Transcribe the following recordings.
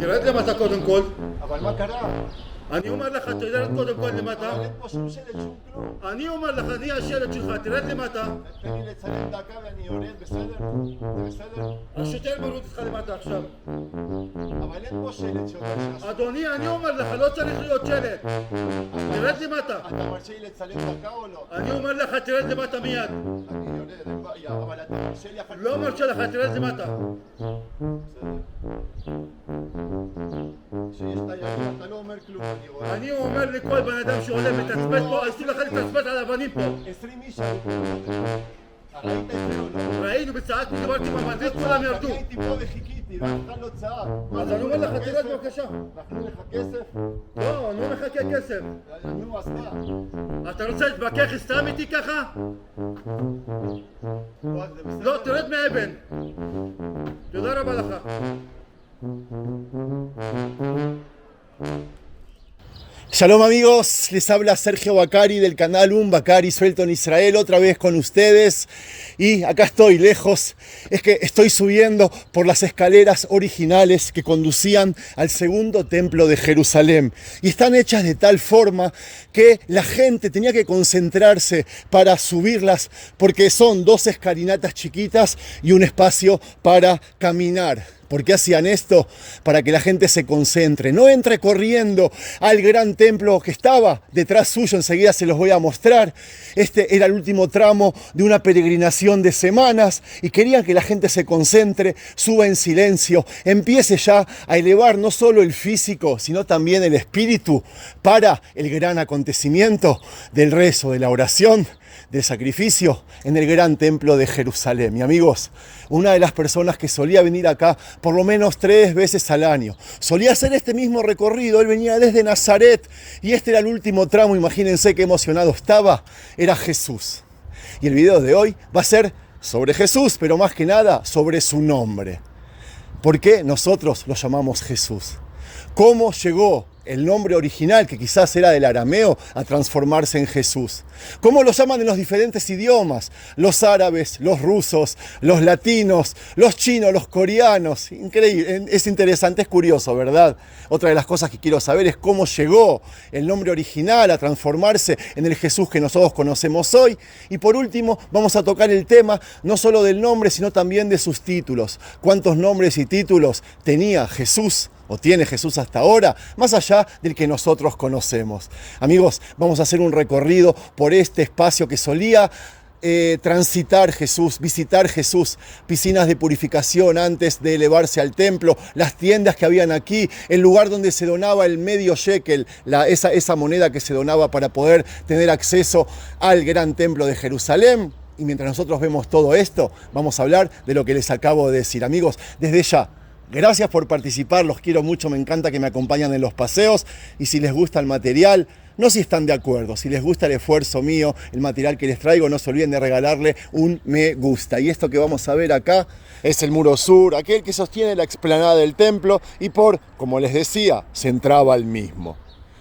תרד למטה קודם כל. אבל מה קרה? אני אומר לך, תרד קודם כל למטה. אבל אין פה שום שלט, שום כלום. אני אומר לך, אני השלט שלך, תרד למטה. תן לי לצלם דקה ואני יורד, בסדר? זה בסדר? השוטר מוריד אותך למטה עכשיו. אבל אין פה שלט שאומר שאסור. אדוני, אני אומר לך, לא צריך להיות שלט. תרד למטה. אתה מרשה לי לצלם דקה או לא? אני אומר לך, תרד למטה מיד. אני יורד, אין בעיה, אבל אתה מרשה לי אחר כך. לא מרשה לך, תרד למטה. שיש את הימים, אתה לא אומר כלום, אני רואה. אני אומר לכל בן אדם שעולה מתצפת פה, אסור לך לתצפת על אבנים פה. 20 איש היו פה. ראית את זה או לא? ראינו וצעקנו, דיברתי עם המהנדס, כולם ירדו. אני הייתי פה וחיכיתי, ואף אחד לא צעק. אז אני אומר לך, תרד בבקשה. נתנו לך כסף? לא, אני לא מחכה כסף. נו, אז מה? אתה רוצה להתווכח סתם איתי ככה? לא, זה בסדר. לא, תרד מהאבן. תודה רבה לך. Shalom amigos, les habla Sergio Bacari del canal Un Bacari Suelto en Israel, otra vez con ustedes. Y acá estoy lejos, es que estoy subiendo por las escaleras originales que conducían al segundo templo de Jerusalén. Y están hechas de tal forma que la gente tenía que concentrarse para subirlas porque son dos escalinatas chiquitas y un espacio para caminar. ¿Por qué hacían esto? Para que la gente se concentre, no entre corriendo al gran templo que estaba detrás suyo, enseguida se los voy a mostrar. Este era el último tramo de una peregrinación de semanas y querían que la gente se concentre, suba en silencio, empiece ya a elevar no solo el físico, sino también el espíritu para el gran acontecimiento del rezo, de la oración, del sacrificio en el gran templo de Jerusalén. Y amigos, una de las personas que solía venir acá por lo menos 3 veces al año, solía hacer este mismo recorrido, él venía desde Nazaret y este era el último tramo, imagínense qué emocionado estaba, era Jesús. Y el video de hoy va a ser sobre Jesús, pero más que nada sobre su nombre. ¿Por qué nosotros lo llamamos Jesús? ¿Cómo llegó el nombre original, que quizás era del arameo, a transformarse en Jesús? ¿Cómo lo llaman en los diferentes idiomas? Los árabes, los rusos, los latinos, los chinos, los coreanos. Increíble, es interesante, es curioso, ¿verdad? Otra de las cosas que quiero saber es cómo llegó el nombre original a transformarse en el Jesús que nosotros conocemos hoy. Y por último, vamos a tocar el tema no solo del nombre, sino también de sus títulos. ¿Cuántos nombres y títulos tenía Jesús? ¿O tiene Jesús hasta ahora? Más allá del que nosotros conocemos. Amigos, vamos a hacer un recorrido por este espacio que solía transitar Jesús, visitar Jesús, piscinas de purificación antes de elevarse al templo, las tiendas que habían aquí, el lugar donde se donaba el medio shekel, esa moneda que se donaba para poder tener acceso al gran templo de Jerusalén. Y mientras nosotros vemos todo esto, vamos a hablar de lo que les acabo de decir. Amigos, desde ya, gracias por participar, los quiero mucho, me encanta que me acompañan en los paseos y si les gusta el material, no si están de acuerdo, si les gusta el esfuerzo mío, el material que les traigo, no se olviden de regalarle un me gusta. Y esto que vamos a ver acá es el muro sur, aquel que sostiene la explanada del templo y como les decía, se entraba al mismo.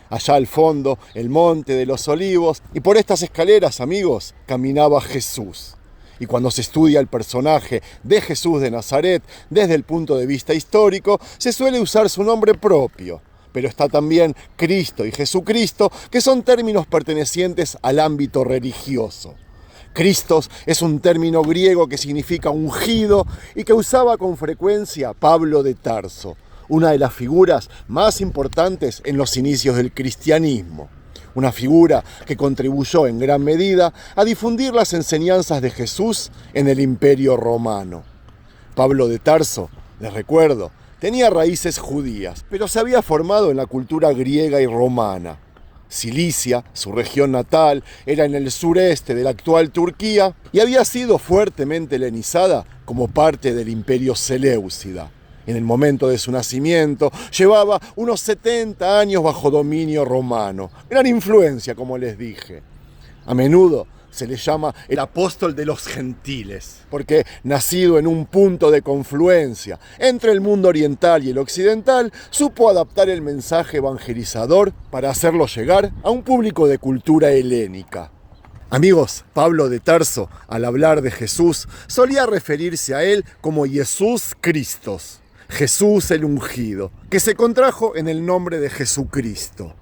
Allá al fondo, el monte de los olivos y por estas escaleras, amigos, caminaba Jesús. Y cuando se estudia el personaje de Jesús de Nazaret desde el punto de vista histórico, se suele usar su nombre propio. Pero está también Cristo y Jesucristo, que son términos pertenecientes al ámbito religioso. Cristos es un término griego que significa ungido y que usaba con frecuencia Pablo de Tarso, una de las figuras más importantes en los inicios del cristianismo. Una figura que contribuyó en gran medida a difundir las enseñanzas de Jesús en el Imperio Romano. Pablo de Tarso, les recuerdo, tenía raíces judías, pero se había formado en la cultura griega y romana. Cilicia, su región natal, era en el sureste de la actual Turquía y había sido fuertemente helenizada como parte del Imperio Seleucida. En el momento de su nacimiento, llevaba unos 70 años bajo dominio romano. Gran influencia, como les dije. A menudo se le llama el apóstol de los gentiles, porque nacido en un punto de confluencia entre el mundo oriental y el occidental, supo adaptar el mensaje evangelizador para hacerlo llegar a un público de cultura helénica. Amigos, Pablo de Tarso, al hablar de Jesús, solía referirse a él como Jesús Christos. Jesús el ungido, que se contrajo en el nombre de Jesucristo,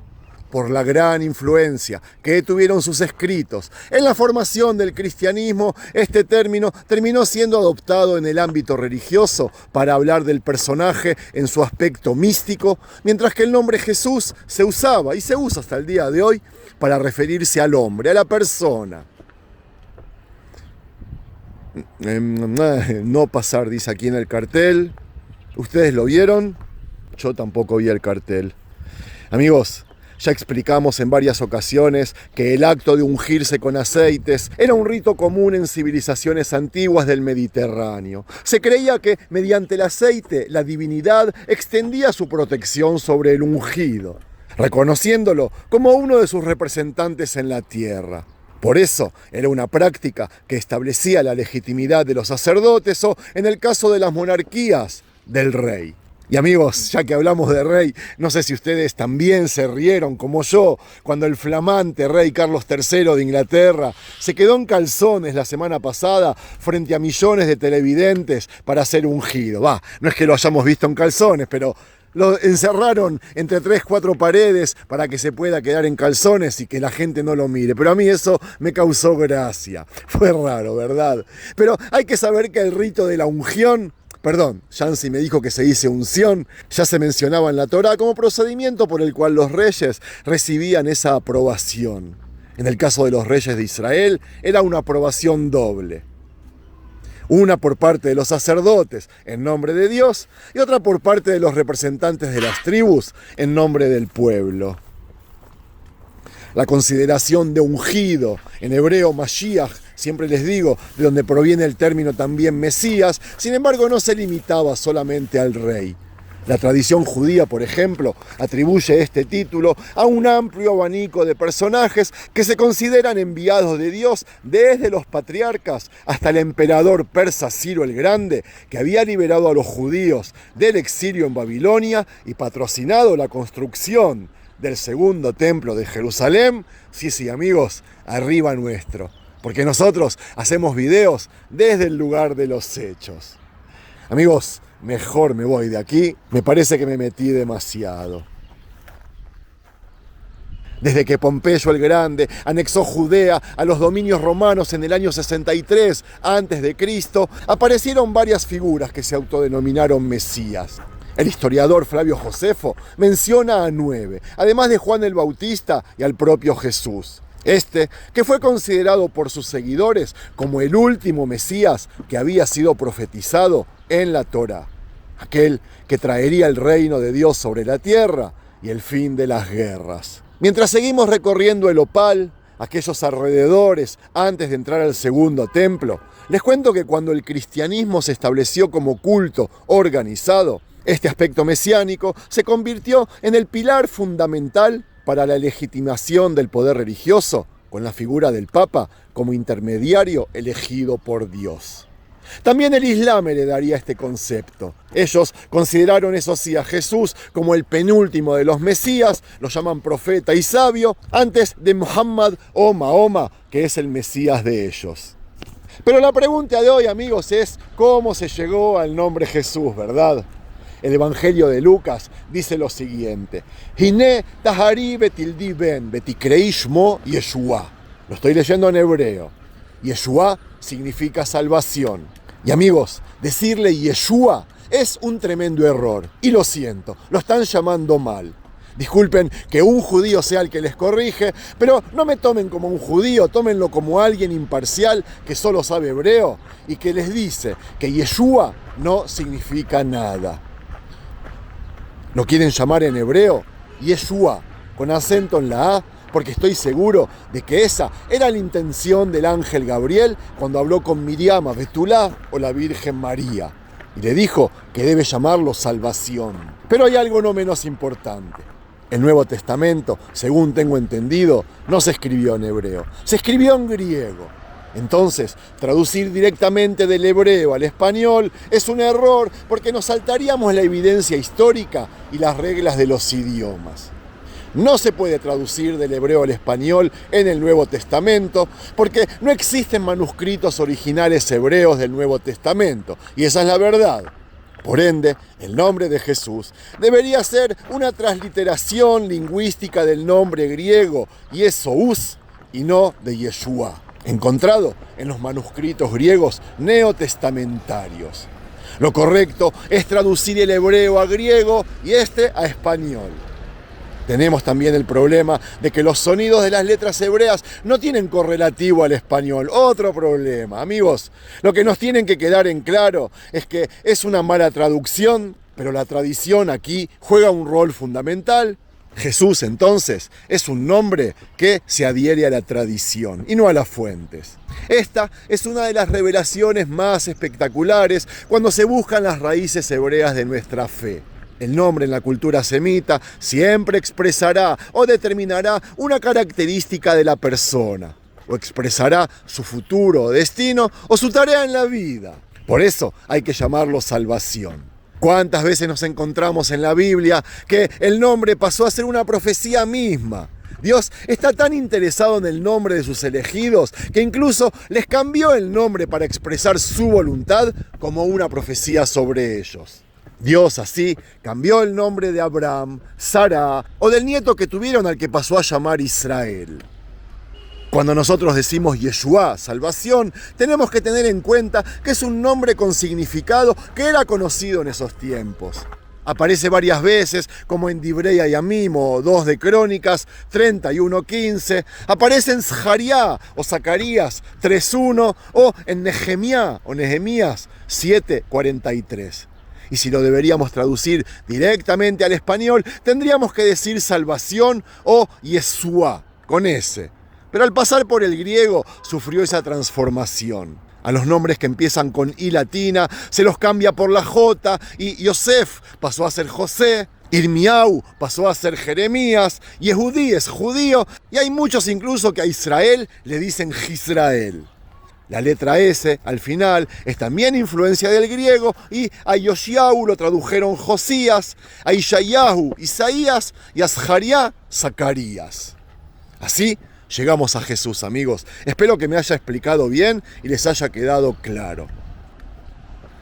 por la gran influencia que tuvieron sus escritos. En la formación del cristianismo, este término terminó siendo adoptado en el ámbito religioso para hablar del personaje en su aspecto místico, mientras que el nombre Jesús se usaba y se usa hasta el día de hoy para referirse al hombre, a la persona. No pasar, dice aquí en el cartel. ¿Ustedes lo vieron? Yo tampoco vi el cartel. Amigos, ya explicamos en varias ocasiones que el acto de ungirse con aceites era un rito común en civilizaciones antiguas del Mediterráneo. Se creía que mediante el aceite la divinidad extendía su protección sobre el ungido, reconociéndolo como uno de sus representantes en la tierra. Por eso era una práctica que establecía la legitimidad de los sacerdotes o, en el caso de las monarquías, del rey. Y amigos, ya que hablamos de rey, no sé si ustedes también se rieron como yo cuando el flamante rey Carlos III de Inglaterra se quedó en calzones la semana pasada frente a millones de televidentes para ser ungido. No es que lo hayamos visto en calzones, pero lo encerraron entre 3-4 paredes para que se pueda quedar en calzones y que la gente no lo mire. Pero a mí eso me causó gracia. Fue raro, ¿verdad? Pero hay que saber que el rito de la unción, Yancy me dijo que se dice unción, ya se mencionaba en la Torá como procedimiento por el cual los reyes recibían esa aprobación. En el caso de los reyes de Israel, era una aprobación doble. Una por parte de los sacerdotes, en nombre de Dios, y otra por parte de los representantes de las tribus, en nombre del pueblo. La consideración de ungido, en hebreo Mashiach, siempre les digo, de donde proviene el término también Mesías, sin embargo no se limitaba solamente al rey. La tradición judía, por ejemplo, atribuye este título a un amplio abanico de personajes que se consideran enviados de Dios desde los patriarcas hasta el emperador persa Ciro el Grande, que había liberado a los judíos del exilio en Babilonia y patrocinado la construcción del segundo templo de Jerusalén. Sí, amigos, arriba nuestro, porque nosotros hacemos videos desde el lugar de los hechos. Amigos, mejor me voy de aquí, me parece que me metí demasiado. Desde que Pompeyo el Grande anexó Judea a los dominios romanos en el año 63 a.C., aparecieron varias figuras que se autodenominaron Mesías. El historiador Flavio Josefo menciona a 9, además de Juan el Bautista y al propio Jesús. Que fue considerado por sus seguidores como el último Mesías que había sido profetizado en la Torá, aquel que traería el reino de Dios sobre la tierra y el fin de las guerras. Mientras seguimos recorriendo el Opal, aquellos alrededores antes de entrar al segundo templo, les cuento que cuando el cristianismo se estableció como culto organizado, este aspecto mesiánico se convirtió en el pilar fundamental para la legitimación del poder religioso, con la figura del Papa como intermediario elegido por Dios. También el Islam heredaría este concepto. Ellos consideraron, eso sí, a Jesús como el penúltimo de los Mesías, lo llaman profeta y sabio, antes de Muhammad o Mahoma, que es el Mesías de ellos. Pero la pregunta de hoy, amigos, es ¿cómo se llegó al nombre Jesús, verdad? El Evangelio de Lucas dice lo siguiente: Hiné tahari betildi ben betikrei shmo Yeshua. Lo estoy leyendo en hebreo. Yeshua significa salvación. Y amigos, decirle Yeshua es un tremendo error. Y lo siento, lo están llamando mal. Disculpen que un judío sea el que les corrige, pero no me tomen como un judío, tómenlo como alguien imparcial que solo sabe hebreo y que les dice que Yeshua no significa nada. Lo quieren llamar en hebreo Yeshua, con acento en la A, porque estoy seguro de que esa era la intención del ángel Gabriel cuando habló con Miriam, Betulá o la Virgen María, y le dijo que debe llamarlo salvación. Pero hay algo no menos importante. El Nuevo Testamento, según tengo entendido, no se escribió en hebreo, se escribió en griego. Entonces, traducir directamente del hebreo al español es un error porque nos saltaríamos la evidencia histórica y las reglas de los idiomas. No se puede traducir del hebreo al español en el Nuevo Testamento porque no existen manuscritos originales hebreos del Nuevo Testamento, y esa es la verdad. Por ende, el nombre de Jesús debería ser una transliteración lingüística del nombre griego Jesús y no de Yeshua, encontrado en los manuscritos griegos neotestamentarios. Lo correcto es traducir el hebreo a griego y este a español. Tenemos también el problema de que los sonidos de las letras hebreas no tienen correlativo al español. Otro problema, amigos. Lo que nos tienen que quedar en claro es que es una mala traducción, pero la tradición aquí juega un rol fundamental. Jesús, entonces, es un nombre que se adhiere a la tradición y no a las fuentes. Esta es una de las revelaciones más espectaculares cuando se buscan las raíces hebreas de nuestra fe. El nombre en la cultura semita siempre expresará o determinará una característica de la persona, o expresará su futuro, destino o su tarea en la vida. Por eso hay que llamarlo salvación. ¿Cuántas veces nos encontramos en la Biblia que el nombre pasó a ser una profecía misma? Dios está tan interesado en el nombre de sus elegidos que incluso les cambió el nombre para expresar su voluntad como una profecía sobre ellos. Dios así cambió el nombre de Abraham, Sara o del nieto que tuvieron al que pasó a llamar Israel. Cuando nosotros decimos Yeshua, salvación, tenemos que tener en cuenta que es un nombre con significado que era conocido en esos tiempos. Aparece varias veces, como en Divrei Hayamim o 2 de Crónicas 31:15. Aparece en Zachariá o Zacarías 3:1 o en Nehemías o Nehemías 7:43. Y si lo deberíamos traducir directamente al español, tendríamos que decir salvación o Yeshua, con S. Pero al pasar por el griego, sufrió esa transformación. A los nombres que empiezan con I latina, se los cambia por la J, y Yosef pasó a ser José, Irmiau pasó a ser Jeremías, Yehudí es judío, y hay muchos incluso que a Israel le dicen Jisrael. La letra S, al final, es también influencia del griego y a Yoshiau lo tradujeron Josías, a Ishayahu, Isaías y a Zachariá, Zacarías. Así llegamos a Jesús, amigos. Espero que me haya explicado bien y les haya quedado claro.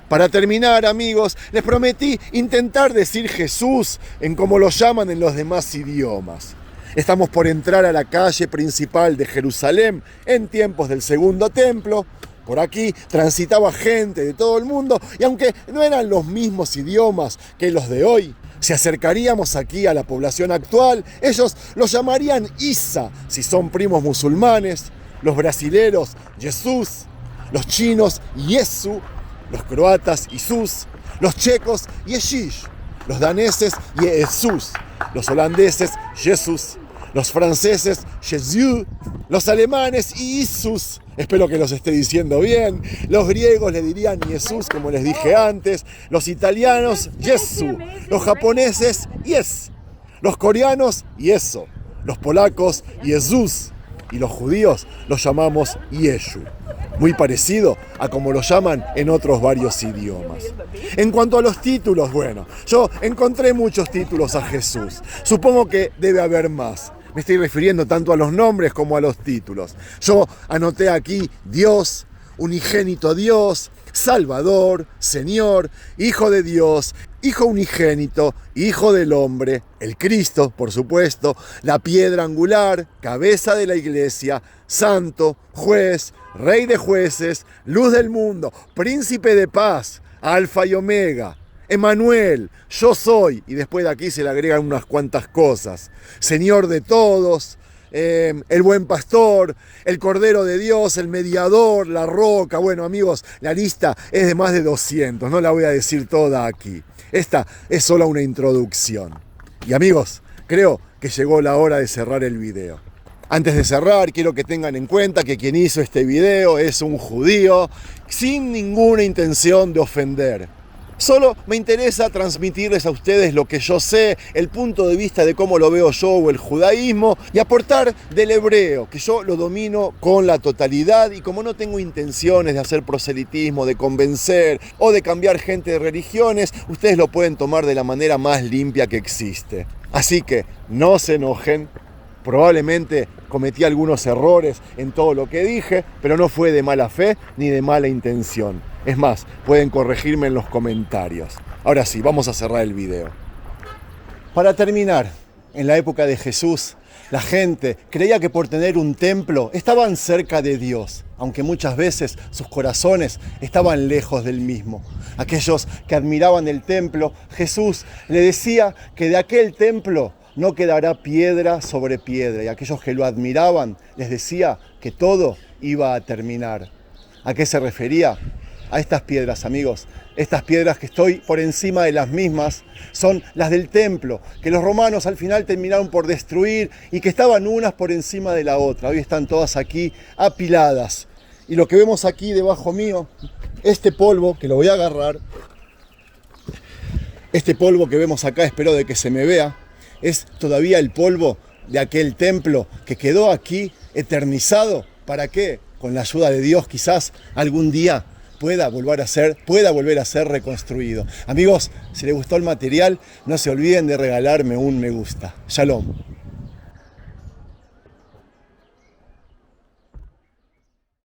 Para terminar, amigos, les prometí intentar decir Jesús en como lo llaman en los demás idiomas. Estamos por entrar a la calle principal de Jerusalén en tiempos del Segundo Templo. Por aquí transitaba gente de todo el mundo y aunque no eran los mismos idiomas que los de hoy, si acercaríamos aquí a la población actual, ellos lo llamarían Isa, si son primos musulmanes, los brasileros Jesús, los chinos Yesu, los croatas Isus, los checos Yeshish, los daneses Jesús, los holandeses Jesús, los franceses Jésus, los alemanes Isus, espero que los esté diciendo bien, los griegos le dirían Jesús como les dije antes, los italianos Jesu, los japoneses Yes, los coreanos Yeso, los polacos Jesús y los judíos los llamamos Yeshu, muy parecido a como lo llaman en otros varios idiomas. En cuanto a los títulos, bueno, yo encontré muchos títulos a Jesús, supongo que debe haber más. Me estoy refiriendo tanto a los nombres como a los títulos. Yo anoté aquí Dios, unigénito Dios, Salvador, Señor, Hijo de Dios, Hijo unigénito, Hijo del hombre, el Cristo, por supuesto, la piedra angular, cabeza de la iglesia, Santo, Juez, Rey de jueces, Luz del mundo, Príncipe de paz, Alfa y Omega, Emmanuel, yo soy, y después de aquí se le agregan unas cuantas cosas, Señor de todos, el buen pastor, el Cordero de Dios, el mediador, la roca. Bueno, amigos, la lista es de más de 200, no la voy a decir toda aquí. Esta es solo una introducción. Y amigos, creo que llegó la hora de cerrar el video. Antes de cerrar, quiero que tengan en cuenta que quien hizo este video es un judío sin ninguna intención de ofender. Solo me interesa transmitirles a ustedes lo que yo sé, el punto de vista de cómo lo veo yo o el judaísmo y aportar del hebreo, que yo lo domino con la totalidad y como no tengo intenciones de hacer proselitismo, de convencer o de cambiar gente de religiones, ustedes lo pueden tomar de la manera más limpia que existe. Así que no se enojen, probablemente cometí algunos errores en todo lo que dije, pero no fue de mala fe ni de mala intención. Es más, pueden corregirme en los comentarios. Ahora sí, vamos a cerrar el video. Para terminar, en la época de Jesús, la gente creía que por tener un templo estaban cerca de Dios, aunque muchas veces sus corazones estaban lejos del mismo. Aquellos que admiraban el templo, Jesús le decía que de aquel templo no quedará piedra sobre piedra, y aquellos que lo admiraban les decía que todo iba a terminar. ¿A qué se refería? A estas piedras, amigos. Estas piedras que estoy por encima de las mismas son las del templo, que los romanos al final terminaron por destruir y que estaban unas por encima de la otra. Hoy están todas aquí apiladas. Y lo que vemos aquí debajo mío, este polvo, que lo voy a agarrar, este polvo que vemos acá, espero de que se me vea, es todavía el polvo de aquel templo que quedó aquí eternizado. ¿Para qué? Con la ayuda de Dios quizás algún día pueda volver a ser reconstruido. Amigos, si les gustó el material, no se olviden de regalarme un me gusta. Shalom.